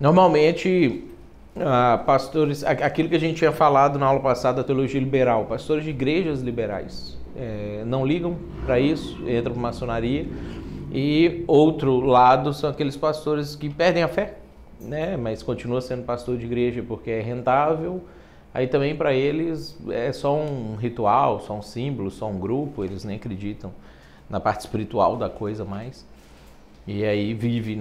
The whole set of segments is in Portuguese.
Normalmente, pastores, aquilo que a gente tinha falado na aula passada da teologia liberal, pastores de igrejas liberais não ligam para isso, entram para maçonaria. E outro lado são aqueles pastores que perdem a fé, né? Mas continua sendo pastor de igreja porque é rentável. Aí também para eles é só um ritual, só um símbolo, só um grupo, eles nem acreditam na parte espiritual da coisa mais. E aí vive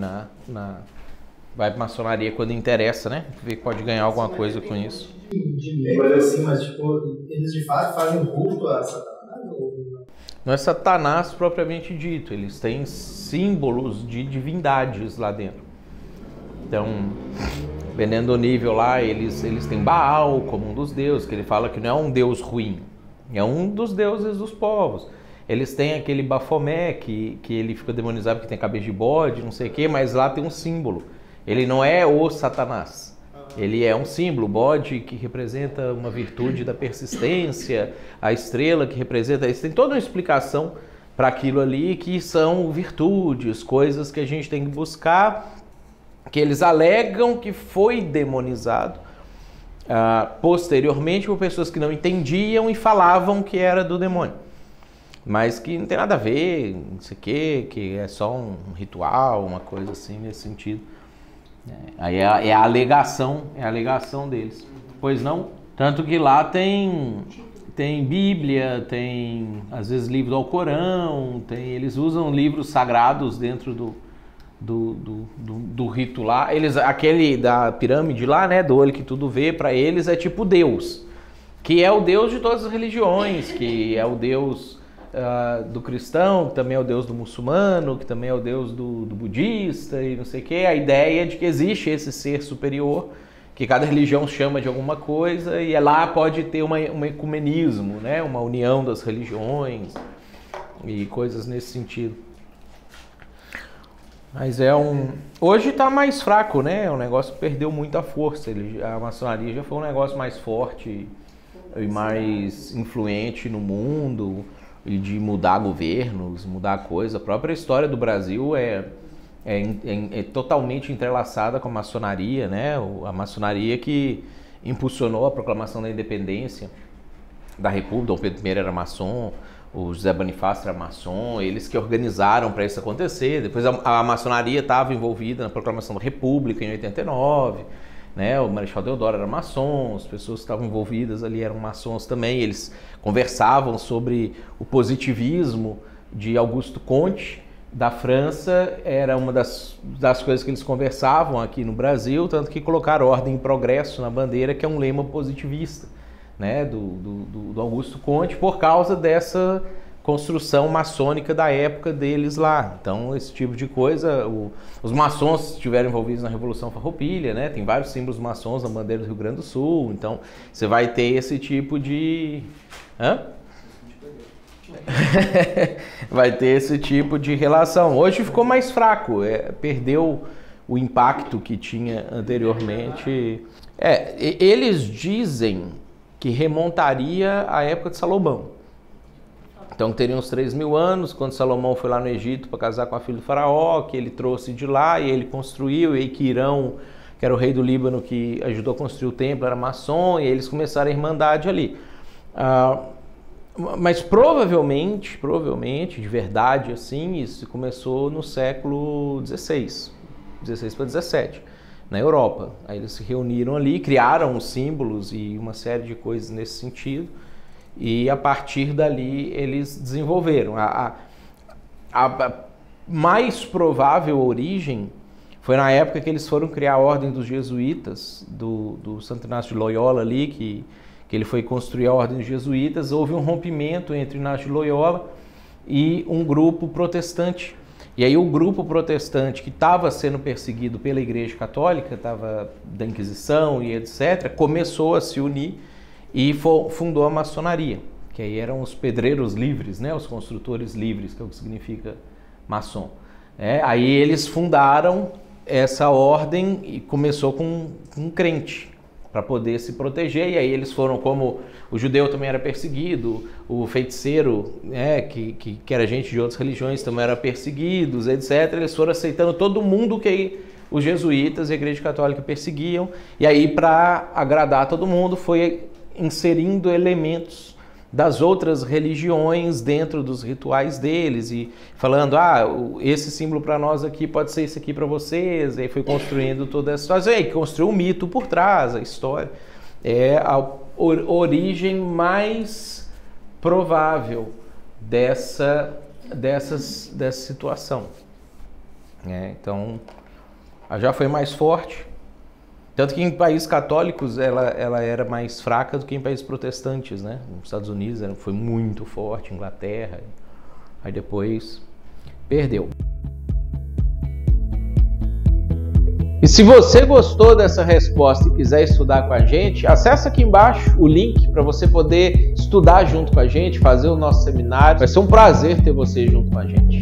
vai para maçonaria quando interessa, né? Vê que pode ganhar alguma coisa com isso. Mas assim, mas tipo, eles de fato fazem um culto a Satanás? Não é Satanás propriamente dito, eles têm símbolos de divindades lá dentro. Então, dependendo do nível lá, eles têm Baal como um dos deuses, que ele fala que não é um deus ruim, é um dos deuses dos povos. Eles têm aquele Bafomé, que ele fica demonizado porque tem cabeça de bode, não sei o quê, mas lá tem um símbolo. Ele não é o Satanás. Ele é um símbolo, o bode que representa uma virtude da persistência, a estrela que representa... Isso tem toda uma explicação para aquilo ali, que são virtudes, coisas que a gente tem que buscar, que eles alegam que foi demonizado posteriormente por pessoas que não entendiam e falavam que era do demônio. Mas que não tem nada a ver, não sei o quê, que é só um ritual, uma coisa assim nesse sentido. Aí é a alegação deles. Pois não? Tanto que lá tem Bíblia, tem às vezes livro do Alcorão, eles usam livros sagrados dentro do rito lá. Aquele da pirâmide lá, né, do olho que tudo vê, para eles é tipo Deus, que é o Deus de todas as religiões, que é o Deus do cristão, que também é o Deus do muçulmano, que também é o Deus do budista e não sei o que. A ideia de que existe esse ser superior, que cada religião chama de alguma coisa, e lá pode ter um ecumenismo, né? Uma união das religiões e coisas nesse sentido. Mas hoje está mais fraco, né? O negócio perdeu muita força. A maçonaria já foi um negócio mais forte e mais influente no mundo, e de mudar governos, mudar coisa. A própria história do Brasil é totalmente entrelaçada com a maçonaria, né? A maçonaria que impulsionou a proclamação da independência da República. Dom Pedro I era maçom, o José Bonifácio era maçom, eles que organizaram para isso acontecer. Depois a maçonaria estava envolvida na proclamação da República em 89, né? O Marechal Deodoro era maçom, as pessoas que estavam envolvidas ali eram maçons também. Eles conversavam sobre o positivismo de Augusto Comte, da França. Era uma das coisas que eles conversavam aqui no Brasil, tanto que colocaram ordem e progresso na bandeira, que é um lema positivista, né, do Augusto Comte, por causa dessa construção maçônica da época deles lá. Então, esse tipo de coisa, os maçons estiveram envolvidos na Revolução Farroupilha, né? Tem vários símbolos maçons na bandeira do Rio Grande do Sul. Então, você vai ter esse tipo de... vai ter esse tipo de relação. Hoje ficou mais fraco, perdeu o impacto que tinha anteriormente. Eles dizem que remontaria à época de Salomão. Então teria uns 3.000 anos, quando Salomão foi lá no Egito para casar com a filha do faraó, que ele trouxe de lá e ele construiu, e Quirão, que era o rei do Líbano que ajudou a construir o templo, era maçom, e eles começaram a irmandade ali. Mas provavelmente, de verdade, assim, isso começou no século XVI para XVII, na Europa. Aí eles se reuniram ali, criaram os símbolos e uma série de coisas nesse sentido, e a partir dali eles desenvolveram. A mais provável origem foi na época que eles foram criar a ordem dos jesuítas, do Santo Inácio de Loyola ali, que ele foi construir a ordem dos jesuítas. Houve um rompimento entre Inácio de Loyola e um grupo protestante. E aí o grupo protestante que estava sendo perseguido pela Igreja Católica, estava da Inquisição e etc., começou a se unir e fundou a maçonaria, que aí eram os pedreiros livres, né? Os construtores livres, que é o que significa maçom. Aí eles fundaram essa ordem e começou com um crente, para poder se proteger. E aí eles foram, como o judeu também era perseguido, o feiticeiro, né, que era gente de outras religiões, também era perseguidos, etc. Eles foram aceitando todo mundo que os jesuítas e a Igreja Católica perseguiam, e aí, para agradar todo mundo, foi inserindo elementos das outras religiões dentro dos rituais deles e falando, esse símbolo para nós aqui pode ser esse aqui para vocês, e aí foi construindo toda essa história, e aí construiu um mito por trás, a história. É a origem mais provável dessa situação. Então, já foi mais forte. Tanto que em países católicos ela era mais fraca do que em países protestantes, né? Nos Estados Unidos foi muito forte, Inglaterra, aí depois perdeu. E se você gostou dessa resposta e quiser estudar com a gente, acessa aqui embaixo o link para você poder estudar junto com a gente, fazer o nosso seminário. Vai ser um prazer ter você junto com a gente.